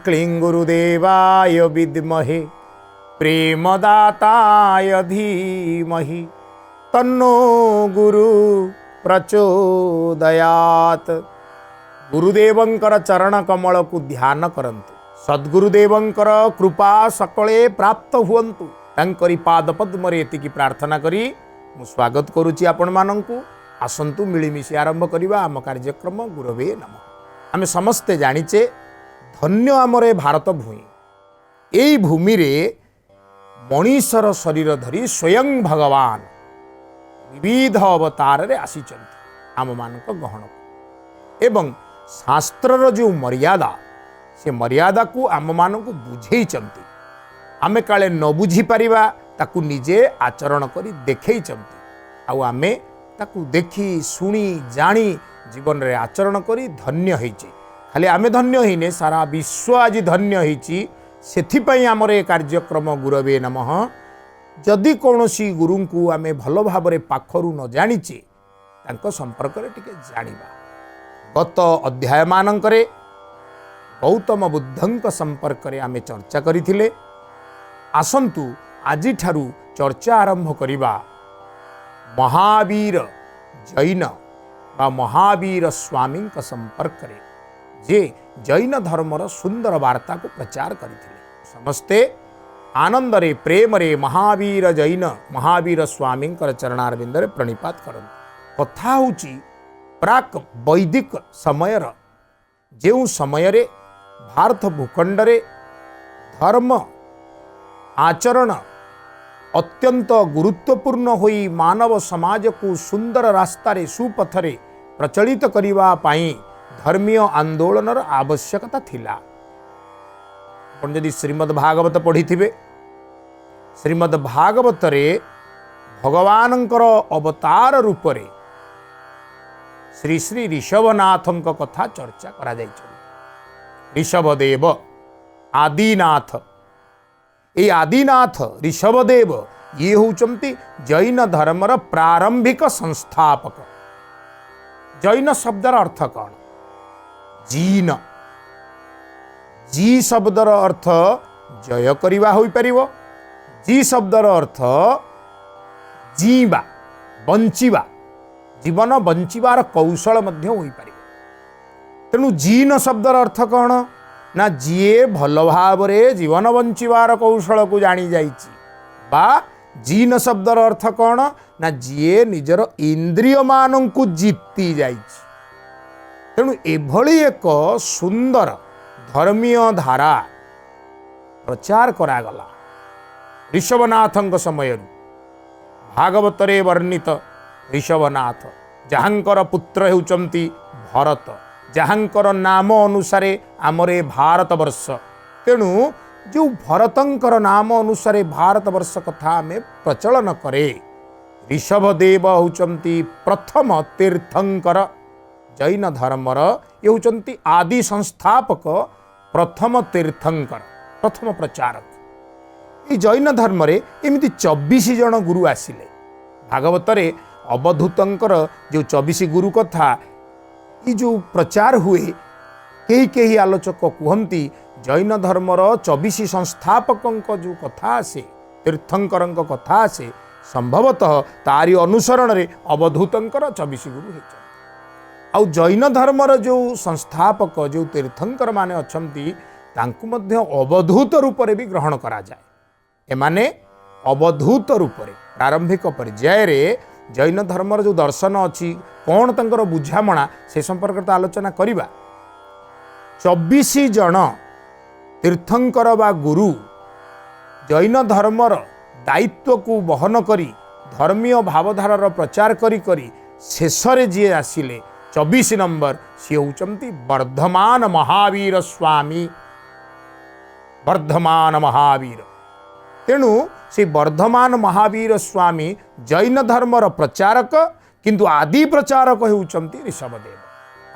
क्लीं गुरुदेवाय विद्महे प्रेमदाताय धीमहि तन्नो गुरु प्रचोदयात। गुरुदेवंकर चरण कमल को ध्यान करंतु। सद्गुरुदेवंकर कृपा सकले प्राप्त हुअन्तु। तांकरी पाद पद्म रे एतिकी प्रार्थना करी मु स्वागत करुची आपण मानंकु। आसंतु मिलिमिशि आरंभ करिबा आम कार्यक्रम गुरवे नमः। आमे समस्ते जानिचे धन्य आमरे भारत भूमि। एई भूमि रे मनीषर शरीर धरी स्वयं भगवान विविध अवतार रे आसीचंती आम मानक गहन एवं शास्त्रर जो मर्यादा से मर्यादा को आम मानक बुझेइचंती। आमे काले न बुझी परिबा ताकू निजे आचरण करी देखैचंती। आउ आमे ताकू देखी सुनी जानी जीवन रे आचरण करी धन्य होइचे। खाली आमे धन्य होइने सारा विश्व आज धन्य होइची। सेथिपई आमर ए कार्यक्रम गुरवे नमः। जदि कौनसी गुरु को आमे भल भाव पाखरु न जानिचे तांको संपर्क रे टिके जानिबा। गत अध्याय मानंकरे गौतम बुद्धंक संपर्क रे आमे चर्चा करिथिले। आसंतु आजि ठारू चर्चा आरंभ करिबा महावीर जैन बा महावीर स्वामी संपर्क रे जे जैन धर्मर सुंदर वार्ता को प्रचार करथिले। समस्ते आनंद रे प्रेम रे महावीर जैन महावीर स्वामी चरणारविंद रे प्रणिपात करंतु। कथा होची प्राक वैदिक समयर जो समय रे भारत भूखंड रे धर्म आचरण अत्यंत गुरुत्वपूर्ण होई मानव समाज को सुंदर रास्ता रे सुपथरे प्रचलित करिवा पाई धर्मीय आंदोलनर आवश्यकता थिला। आपण जदि श्रीमद् भागवत पढ़ी थिबे श्रीमद् भागवत रे भगवानंकर अवतार रूप रे श्री श्री ऋषभनाथंक कथा चर्चा करा जाय। ऋषभदेव आदिनाथ ए आदिनाथ ऋषभदेव ये होचंती जैन धर्मर प्रारंभिक संस्थापक। जैन शब्दर अर्थ कौन? जीन। जी शब्दर अर्थ जय करिवा होई परिवो। जी शब्दर अर्थ जीवा बंचिवा जीवन बंचिबार कौशल मध्य होई परिवो। तेणु जीन शब्दर अर्थ कौन ना जीए भल भाव रे जीवन बंचिबार कौशल को जानी जाइछि। बा जीन शब्दर अर्थ कौन ना जीए निजर इंद्रिय मान को जीति जाइछि। तेणु एभली एक सुंदर धर्मीय धारा प्रचार करागला ऋषभनाथंक समय। भागवत रे वर्णित ऋषभनाथ जहांकर पुत्र हेउचंती भरत जहांकर नाम अनुसारे आमरे भारत वर्ष। तेणु जो भरतंकर नाम अनुसारे भारत वर्ष कथा में प्रचलन करे। ऋषभदेव होचंती प्रथम तीर्थंकर जैन धर्मर ये होचंती आदि संस्थापक प्रथम तीर्थंकर प्रथम प्रचारक। ये जैन धर्म रे एमिति 24 जन गुरु आसिले। भागवत रे अवधूतंकर जो 24 गुरु कथा ये जो प्रचार हुए कई कई आलोचक कहती जैन धर्मर 24 संस्थापक जो कथा आसे तीर्थंकर कथा आसे संभवतः तारी अनुसरण रे अवधूतंकर 24 गुरु होइछन। आउ जैन धर्मर जो संस्थापक जो तीर्थंकर माने अछंती तांकु मध्य अवधूत रूप रे भी ग्रहण करा जाए। एमाने अवधूत रूप रे प्रारंभिक पर्याय रे जैन धर्मर जो दर्शन अच्छी कौन तंकर बुझामणा से संपर्क तो आलोचना करिबा। 24 जन तीर्थंकर बा गुरु जैन धर्मर दायित्व को बहन करी धर्मीय भावधारार प्रचार करी करी शेष रे जी आसिले 24 नंबर सी होचंती वर्धमान महावीर स्वामी। वर्धमान महावीर तेणु से वर्धमान महावीर स्वामी जैन धर्मर प्रचारक किंतु आदि प्रचारक होउचंती ऋषभदेव।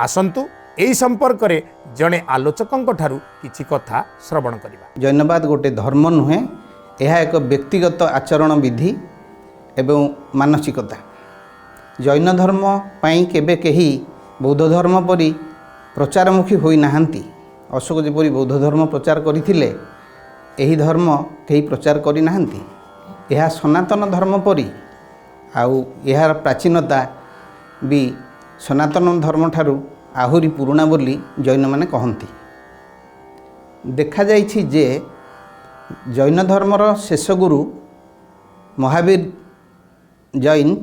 आसंतु एही संपर्क रे जणे आलोचकंक ठारू किछि कथा श्रवण करिबा। जैनवाद गोटे धर्म नुहे, यह एक व्यक्तिगत आचरण विधि एवं मानसिकता। जैन धर्म पाई केबे केही बौद्ध धर्म परी प्रचारमुखी होई नाहंती। अशोक जेपरी बौद्ध धर्म प्रचार करथिले एही धर्म कहीं प्रचार करि नाहंती। यह सनातन धर्म परी आउ यार प्राचीनता भी सनातन धर्म ठारू आहुरी पुराणा बोली जैन माने कहती। देखा जाइछि जे जैन धर्मर शेष गुरु महावीर जैन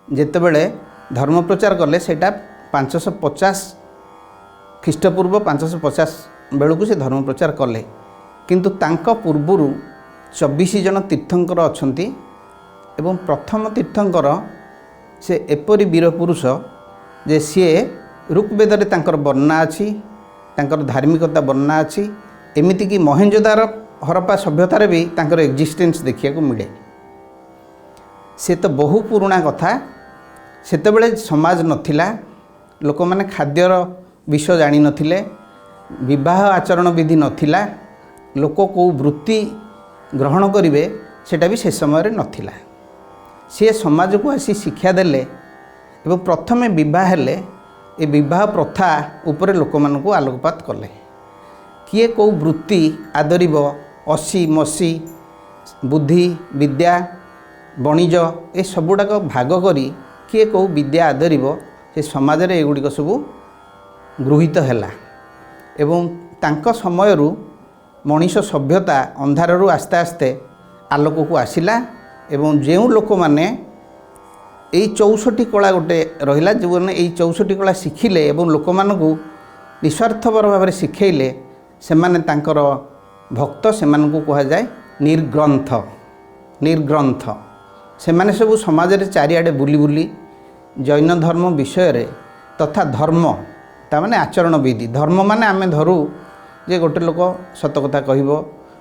जेतेबेले धर्म प्रचार कले सेटा 550 ख्रीष्टपूर्व 550 बेलू से धर्म प्रचार कले, किंतु तांका पूर्वरु 24 जन तीर्थंकर अछंती एवं प्रथम तीर्थंकर से एपरी वीर पुरुष जे सी ऋग्वेद तांकर वर्णना अच्छी, तांकर धार्मिकता वर्णना अच्छी, एमिति कि महेंजोदारो हरप्पा सभ्यतार भी तांकर एक्जिस्टेंस देखिया मिले। से तो बहु पुराणा कथा। सेतेबेले समाज नथिला, लोक माने खाद्यर विषय जानी नथिले, विवाह आचरण विधि नथिला, लोक को वृत्ति ग्रहण करिवे सेटा भी से समय नथिला। सी समाज को आसी शिक्षा देले एवं प्रथमे विवाह हेले ए विवाह प्रथा उपरे लोक मानकु आलोकपात कले। किए को वृत्ति आदरिब, असी मसी बुद्धि विद्या वणिज ए सबुड़ाक भाग करी किए को विद्या आदरिब, से समाज रे एगुड़िक सब गृहीत हैला एवं तांक समयरु मनीष सभ्यता अंधारु आस्ते आस्ते आलोक को आसिला एवं जो लोक माने यही 64 कला गोटे रहिला, जो मैंने यही 64 कला शिखिले एवं लोक मानकु निस्वार्थपर भाव में शिखेले, सेमाने तांकर भक्त सेमानकु कहा जाए निर्ग्रंथ। निर्ग्रंथ सेमाने सब समाज रे चारिआडे बुली बुली जैन धर्म विषय रे तथा धर्म तामाने आचरण विधि, धर्म माने आमे धरू जे गोटे लोक सत कथा कहबो,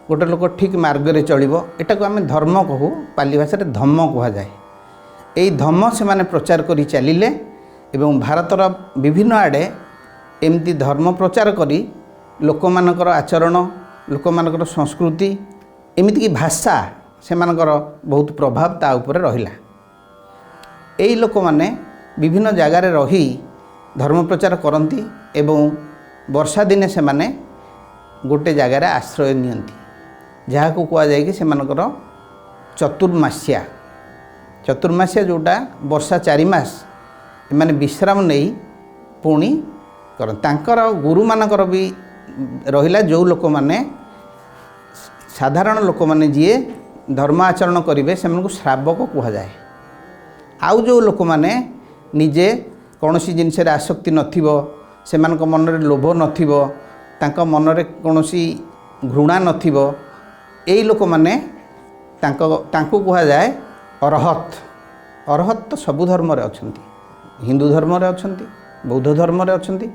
गोटे लोक ठीक मार्ग रे चलिबो, एटा को आमे धर्म कहू, पाली भाषा रे धम्म कहा जाए। यही धम्म से माने प्रचार करी चलिले एवं भारतर विभिन्न आड़े एमती धर्म प्रचार करी लोक मानकर आचरण, लोक मानकर संस्कृति, एमिति की भाषा से मानकर बहुत प्रभाव ता ऊपर रहिला। एही लोक माने विभिन्न जगार रही धर्म प्रचार करती एवं वर्षा दिने से माने गोटे जगार आश्रय नियंती, जहाँ को कहा जाए कि से मानकर चतुर्मास्या। चतुर्मास्या जोटा वर्षा 4 मास एमाने विश्राम नहीं पुणी कर तांकर गुरु मानकर भी रहिला। जो लोक माने साधारण लोक माने जीए धर्म आचरण करिवे सेमानकु श्रावक कहा जाए। आउ जो लोक माने निजे कौनसी जिनस आसक्ति नथिबो, सेमानक मन रे लोभ नथिबो, तांका मन रे कौनसी घृणा नथिबो, एई लोक माने तांको कहा जाए अरहत। अरहत तो सबु धर्म रे अछंती, हिंदू धर्म रे अछंती, बौद्ध धर्म रे अछंती,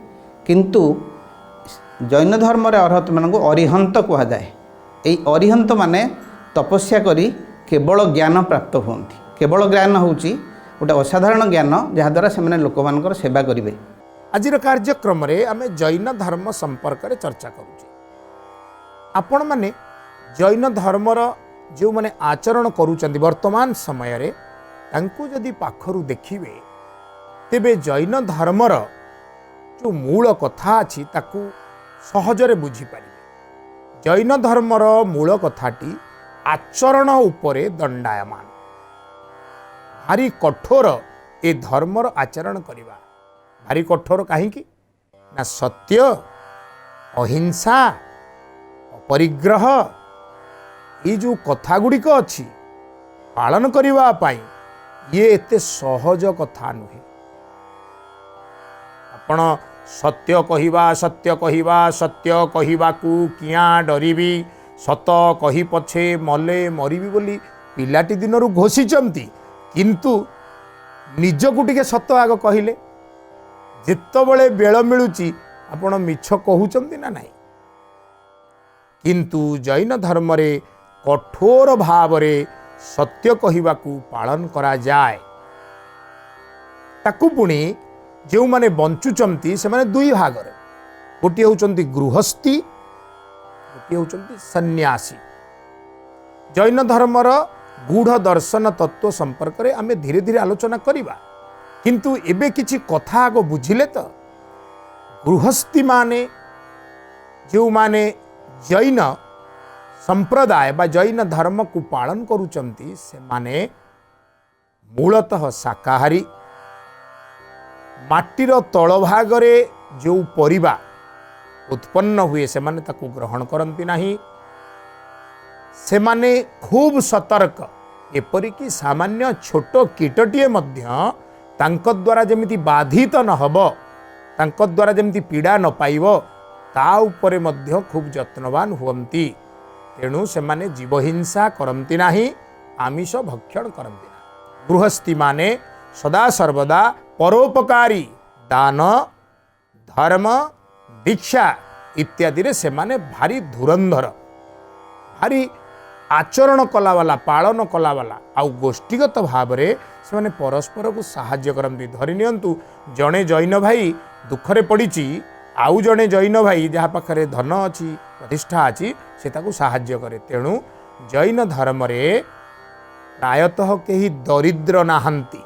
किंतु जैन धर्म रे अरहत मानकु अरिहंत कहा जाए। एई अरिहंत माने तपस्या करी केवल ज्ञान प्राप्त होती। केवल ज्ञान होची गोटे असाधारण ज्ञान जहाँ द्वारा से लोक मानकर सेवा करेंगे। आज कार्यक्रम रे आमे जैन धर्म संपर्क रे चर्चा करूचे। आपण माने जैन धर्मर जो माने आचरण करूचंदी वर्तमान समय रे तांकु जदि पाखरु देखिबे तेबे जैन धर्मर जो मूल कथा अछि ताकु सहजरे बुझी पारिबे। जैन धर्मर मूल कथाटी आचरण उपरे दंडायमान। भारी कठोर ए धर्मर आचरण करिबा। भारी कठोर काहीकि ना सत्य, अहिंसा, अपरिग्रह ये जो कथा गुड़िक अच्छी पालन करिबा पाई ये एते सहज कथा नुहे। आपण सत्य कहिबा सत्य कहिबाकू किया डरिबी, सत कही पछे मले मरिबी बोली पिलाटी दिनरू घोषिचंती, किंतु निजकू टिके सत आग कहिले जेतबेले बेल मिलुची आपण मिछ कहउचंती ना नाही। किंतु जैन धर्म रे कठोर भाव रे सत्य कहिबाकू पालन करा जाए। ताकू पुणी जो माने बंचुचंती से माने दुई भाग रे, गोटे होचंती गृहस्थी, गोटे होचंती सन्यासी। जैन धर्मर गूढ़ दर्शन तत्व संपर्क रे आमे धीरे धीरे आलोचना करिबा, किंतु एबे किछि कथा आगो बुझिले तो गृहस्थी माने जो माने जैन संप्रदाय बा जैन धर्म को पालन करुचंती से माने मूलतः शाकाहारी माटीर तल भागरे जो परिबा उत्पन्न हुए से माने ताको ग्रहण करती नहीं से माने खूब सतर्क एपरिकी सामान्य छोट कीटटीए मध्य तांको द्वारा जमिति बाधित न हब तांको द्वारा जमिति पीड़ा न पाइब ता उपरे मध्य खूब जत्नवान हुवंती तेणु से माने जीवहिंसा करती नाही आमिष भक्षण करती ना गृहस्थी माने सदा सर्वदा परोपकारी दान धर्म दीक्षा इत्यादि रे से माने भारी धुरंधर भारी आचरण कला वाला पालन कला वाला आउ गोष्ठीगत भाव रे से माने परस्पर को साहाय्य करती धरि नियंतु जड़े जैन भाई दुखरे पड़िची आउ जड़े जैन भाई जहाँ पाखरे धन अच्छी प्रतिष्ठा अच्छी से ताकू साहाय्य करे तेणु जैन धर्म रे प्रायतः कहीं दरिद्र नाहंती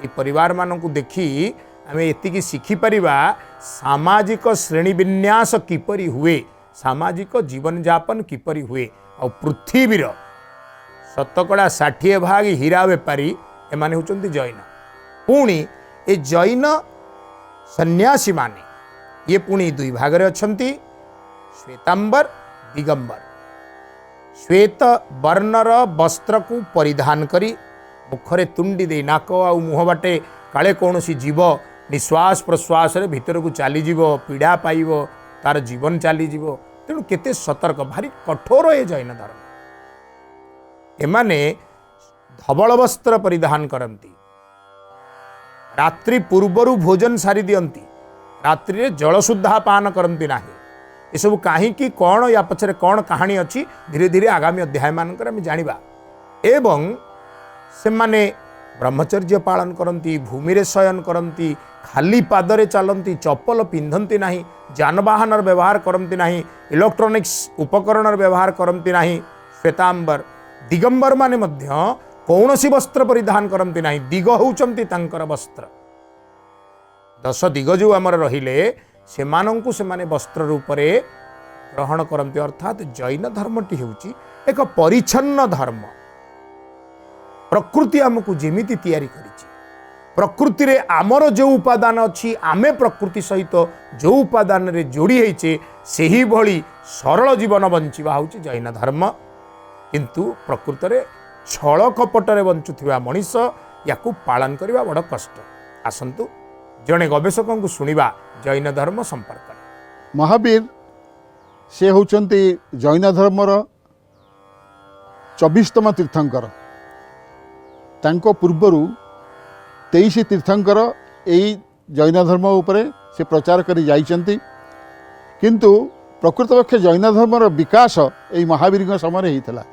ये परिवार मानक देखी आम एतिकी शिखिपर सामाजिक श्रेणी विन्यास किपरि हुए सामाजिक जीवन जापन किपरि हुए आ पृथ्वीर शतकड़ा 60 भाग हीरा बेपारी एमाने होचंती जैन पुणी ए जैन सन्यासी माने ये पुणी दुई भाग रे अछंती श्वेतांबर दिगंबर श्वेत वर्णर वस्त्र को परिधान करी मुखरे तुंडी दे नाक आ मुह बाटे काले कौन सी जीव निश्वास प्रश्वास रे भीतर को चलीज पीड़ा पाइब तार जीवन चलीज तेणु केते सतर्क भारी कठोर ए जैन धर्म एमाने धवल वस्त्र परिधान करती रात्रि पूर्वर भोजन सारी दियंती रात्रि जल सुद्धा पान करती ना यसबू कहीं कौन या पछरे कौन कहानी अच्छी धीरे धीरे आगामी अध्याय मानकर आम जानिबा एवं से माने ब्रह्मचर्य पालन करती भूमि रे शयन करती खाली पादरे चलती चप्पल पिंधती नहीं जानवाहन व्यवहार करती नहीं इलेक्ट्रोनिक्स उपकरण व्यवहार करती नहीं श्वेतांबर दिगंबर माने मध्य कौनसी वस्त्र परिधान करती नहीं दिग होउचंती तांकर वस्त्र 10 दिग जो आमर रहिले सेमानंकु सेमाने वस्त्र रूपरे ग्रहण करती अर्थात जैन धर्मटी होउची एक परिच्छन्न धर्म प्रकृति आमको जेमिति तैयारी करिछि प्रकृति रे आमर जो उपादान अच्छी आमे प्रकृति सहित जो उपादान रे जोड़ी होइछे सेही भली सरल जीवन बंचिबा होउछि जैन धर्म किंतु प्रकृत रे छल कपट रे बंचुथिबा मनीष याकू पालन करबा बड़ कष्ट आसंतु जड़े गवेषक को शुणा जैन धर्म संपर्क महावीर से होचंती जैन धर्मर 24तम तीर्थंकर तांको पूर्वरु 23 तीर्थंकर यही जैन धर्म उपरे से प्रचार करी जाइचंती किंतु प्रकृत पक्ष जैन धर्मर विकास यही महावीर समय होता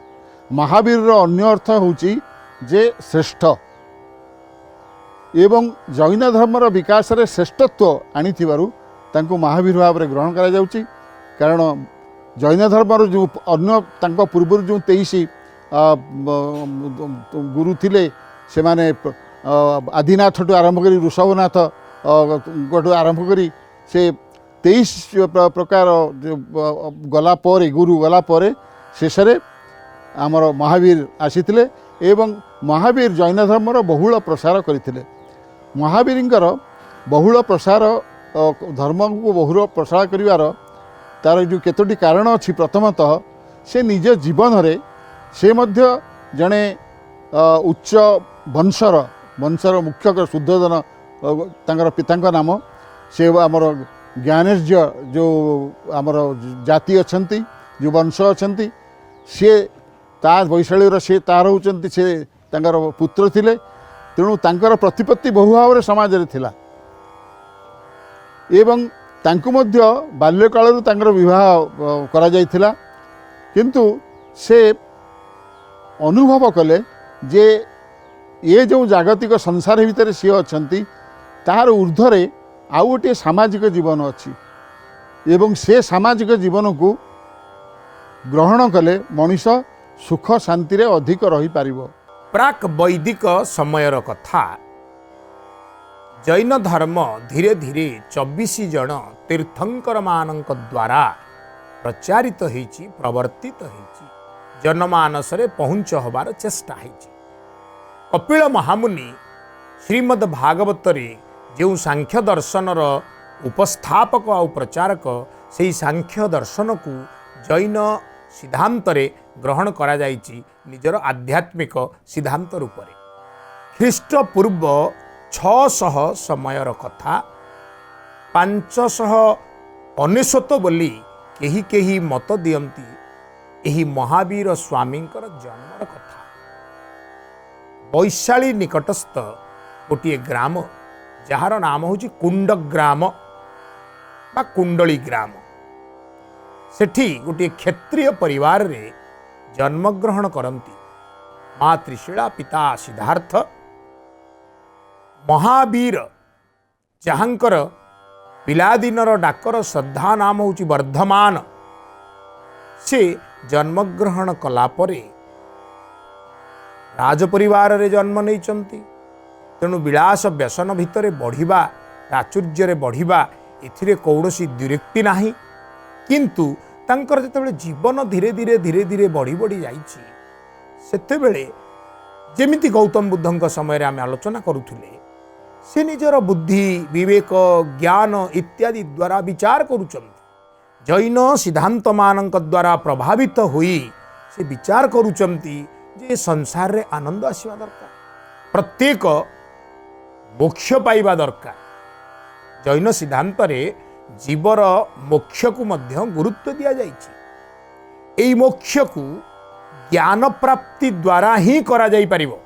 महावीर अन्य अर्थ होची जे श्रेष्ठ एवं जैन धर्मर विकास रे श्रेष्ठत्व आनी तांको महावीर भाव में ग्रहण करा जाउची कारण जैन धर्मर जो अन्य तांको पूर्व जो 23 गुरु थिले से माने आदिनाथ ठू आरंभ करी ऋषभनाथ ठू आरंभ करी से 23 प्रकार गला परे गुरु गला परे शेष आमर महावीर आसीथिले एवं महावीर जैन धर्मर बहुल प्रसार करथिले महावीरंकर बहुल प्रसार धर्म को बहुल प्रसार करिवार तार जो केतोटी कारण अच्छी प्रथमतः से निज जीवन रे से मध्य जड़े उच्च वंशर मुख्य शुद्धोधन तांकर पितांक नाम से आमर ज्ञानेर्य जो आमर जाति अच्छंती जो वंश अच्छंती सी ता वैशाली से तार होचंती से तांकर पुत्र थिले तेणु तांकर प्रतिपत्ति बहु भाव में समाज रे थिला एवं तांकु मध्य बाल्यकाल तांकर विवाह करा जाइथिला किंतु से अनुभव कले जे ये जो जागतिक संसार भितर सी अच्छंती तार ऊर्ध्वरे आउ गोटे सामाजिक जीवन अच्छी एवं से सामाजिक जीवन को ग्रहण कले मनीष सुख शांति रे अधिक रही पारिबो। प्राक वैदिक समयर कथा जैन धर्म धीरे धीरे 24 जन तीर्थंकर मानक द्वारा प्रचारित होइछि प्रवर्तित होइछि जनमानस रे पहुँच होबार चेष्टा होइछि। कपिल महामुनि श्रीमद् भागवत रे जो सांख्य दर्शनर उपस्थापक और प्रचारक से सांख्य दर्शन को जैन सिद्धांत रे ग्रहण करा जाइछि निजर आध्यात्मिक सिद्धांत रूप रे। ख्रीष्टपूर्व 600 समयर कथा 599 बोली केही केही मत दियंती एही महावीर स्वामींकर जन्मर कथा। वैशाली निकटस्थ गोटे ग्राम जार नाम हूँ कुंड ग्राम बा कुंडली ग्राम। सेठी गोटे क्षत्रिय परिवार रे जन्मग्रहण करती माँ त्रिशिला पिता सिद्धार्थ महावीर जहाँकर पिलादिनर डाकर श्रद्धा नाम हूँ वर्धमान। से जन्मग्रहण कलापरे राजपरिवार रे जन्म नहीं तेणु विलास व्यसन भितर बढ़िबा प्राचुर्य बढ़िबा एथिरे कौनसी द्विरेक्ति नाही। किंतु तांकर जेतेबेले जीवन धीरे धीरे धीरे धीरे बढ़ी बढ़ी जाइछि सेतेबेले जेमिति गौतम बुद्धंक समय रे आमे आलोचना करुथिले से निजर बुद्धि विवेक ज्ञान इत्यादि द्वारा विचार करुचंती। जैन सिद्धांत मानक द्वारा प्रभावित हुई से विचार करुचंती जे संसार रे आनंद आसीबा दरकार प्रत्येक मोक्ष पाइबा दरकार। जैन सिद्धांत रे जीवर मोक्ष को मध्य गुरुत्व दिया जाइछि। एई मोक्ष को ज्ञान प्राप्ति द्वारा ही करा जाई परिबो।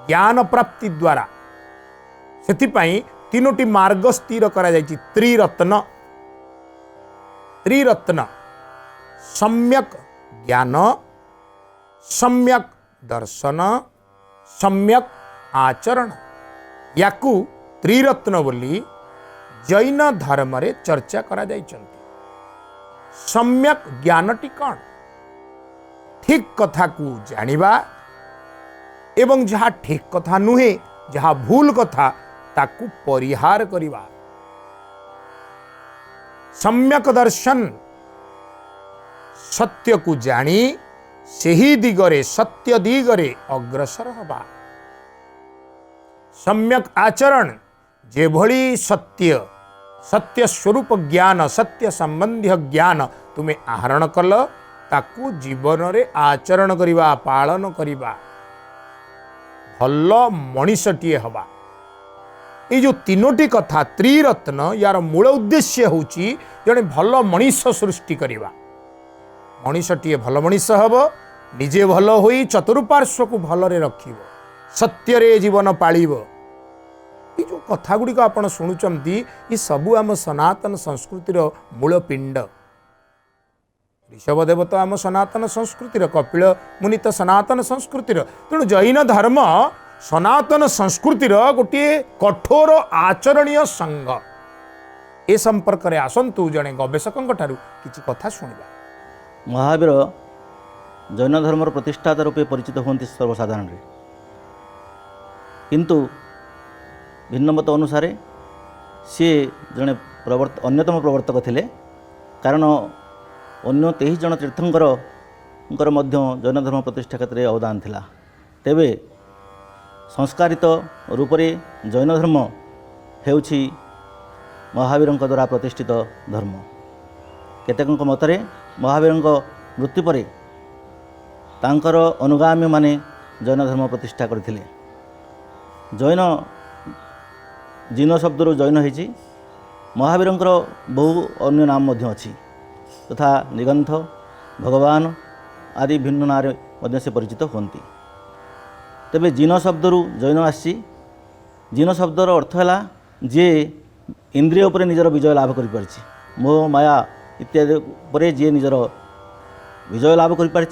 ज्ञान प्राप्ति द्वारा सेथिपाई तीनोटी मार्ग स्थिर करा जाइछि। त्रिरत्न सम्यक ज्ञान सम्यक दर्शन सम्यक आचरण याकू त्रिरत्न बोली जैन धर्म रे चर्चा करा जाइछन्ति। सम्यक ज्ञानटी कौन ठीक कथा को जानिबा एवं जहाँ ठीक कथा नुहे जहाँ भूल कथा ताकू परिहार करिबा। सम्यक दर्शन सत्य को जानी सेही दिगरे सत्य दिगरे अग्रसर हबा। सम्यक आचरण जे भली सत्य सत्य स्वरूप ज्ञान सत्य संबंधी ज्ञान तुम्हें आहरण कल ताकू जीवन रे आचरण करिबा पालन करिबा भल मनीषटीए हबा। ये जो तीनोटी कथा त्रिरत्न यार मूल उद्देश्य होची जने भल मनीष सृष्टि करिबा। मनीषटीए भल मनीष हब निजे भल होई चतुर्पार्श्व को भल रे रखिबो सत्य रे जीवन पालिबो। ये जो कथा गुड़ी को आपण शुणुचंती ये सबू आम सनातन संस्कृतिर मूल पिंड। ऋषभदेव तो आम सनातन संस्कृतिर कपिल मुनि तो सनातन संस्कृतिर तेणु जैन धर्म सनातन संस्कृतिर गोटे कठोर आचरणीय संघ। ए संपर्क रे आसंतु जने गवेषकों ठारू किछि कथा शुणिबा। महावीर जैन धर्मर प्रतिष्ठाता रूपे परिचित होती सर्वसाधारण रे किंतु भिन्न मत अनुसार सी जड़े अन्यतम प्रवर्तक थिले कारण अन्य 23 जन तीर्थंकर जैन धर्म प्रतिष्ठा क्षेत्र में अवदान थिला। तेबे संस्कारित रूप से जैन धर्म हेउछि महावीर द्वारा प्रतिष्ठित धर्म। केतेक मतरे महावीर मृत्यु पर तांकर अनुगामी माने जैन धर्म प्रतिष्ठा करथिले। जैन जीन शब्द जैन होइछि महावीर बहु अन्य नाम मध्य अछि तथा निगंथ भगवान आदि भिन्न नारे मध्य से परिचित होती। तेबे जीन शब्द जैन आसी जीन शब्दर अर्थ है जे इंद्रिय उपर निजर विजय लाभ कर मोह माया इत्यादि पर जी निजर विजय लाभ कर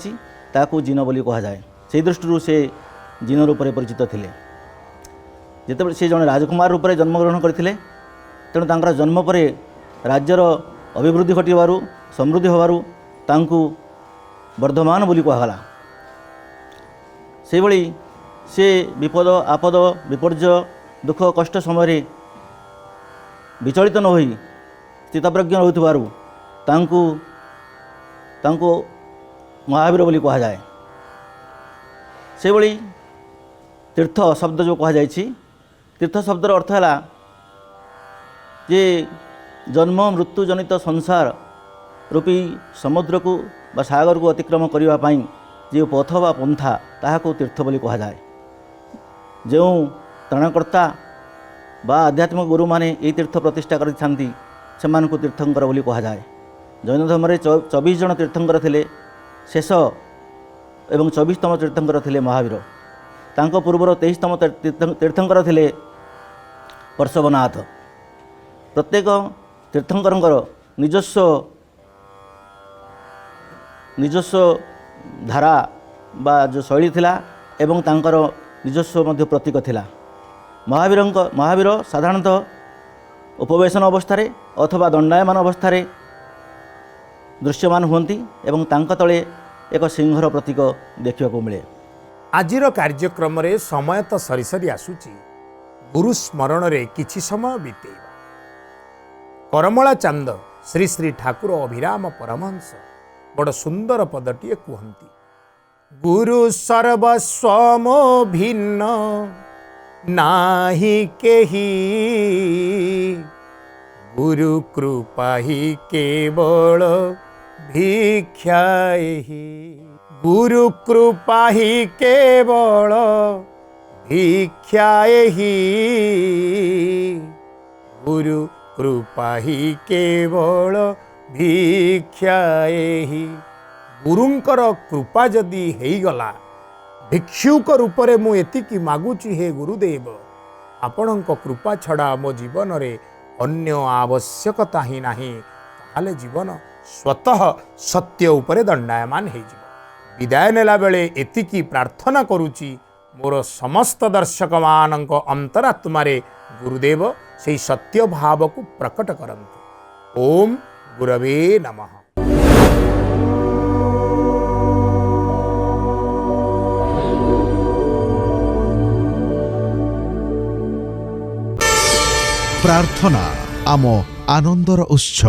जीन बोली कह जाए। से दृष्टि से जीन रूप में परिचित थिले। जिते से जड़े राजकुमार रूप में जन्मग्रहण करते तेणु तांकर जन्म पर राज्यर अभिवृद्धि घटू समृद्धि होवारू तांकु वर्धमान बोली कहगला। से भली से विपद आपद विपर्य दुख कष्ट समय विचलित न होई स्थितप्रज्ञ होइथिबारु तांको महावीर बोली कहा जाए। से भली तीर्थ शब्द जो कहा जाइछि, तीर्थ शब्दर अर्थ है जे जन्म मृत्यु जनित संसार रूपी समुद्र को बा सागर को अतिक्रम करने पाई जो पथ बा पंथा ताहाको तीर्थ बोली कहा जाए। जो त्राणकर्ता बा आध्यात्मिक गुरु माने ये तीर्थ प्रतिष्ठा करथिसांती सेमानकु तीर्थंकर बोली कहा जाए। जैन धर्म में 24 जन तीर्थंकर थिले, शेष एवं 24तम तीर्थंकर थिले महावीर। तांको पूर्वर 23तम तीर्थंकर थिले पर्शवनाथ। प्रत्येक तीर्थंकरंकर निजस्व धारा बा जो शैली थिला एवं तांकर निजस्व मध्य प्रतीक थिला। महावीर साधारणतः उपवेशन अवस्था अथवा दंडायमान अवस्था दृश्यमान हुंती एवं तांक तले एक सिंहर प्रतीक देखा मिले। आजिर कार्यक्रम रे समय तो सरी सरी आसुची, गुरु स्मरण रे किछि समय बीतेइबा। करमला चांद श्री श्री ठाकुर अभिराम परमहंस बड़ सुंदर पदटीए कहती, गुरु सर्वस्वमो भिन्न नाही केही, गुरु कृपा ही केवल भिक्षाहि, गुरु कृपा ही केवल भिक्षाहि, गुरु कृपा ही केवल भिक्षाहि। गुरुंकर कृपा जदि हेगला भिक्षुक रूप रे मु एतिकी मागुची हे गुरुदेव, आपणक कृपा छड़ा मो जीवन रे अन्य आवश्यकता ही नाही, ताहले जीवन स्वतः सत्य उपरे दंडायमान हो। विदाय नेला बेले एतिकी प्रार्थना करुची, मोर समस्त दर्शक मानक अंतरात्मा रे गुरुदेव से सत्य भाव को प्रकट करंतु। ओम गुरवे नमः। प्रार्थना आम आनंदर उत्स।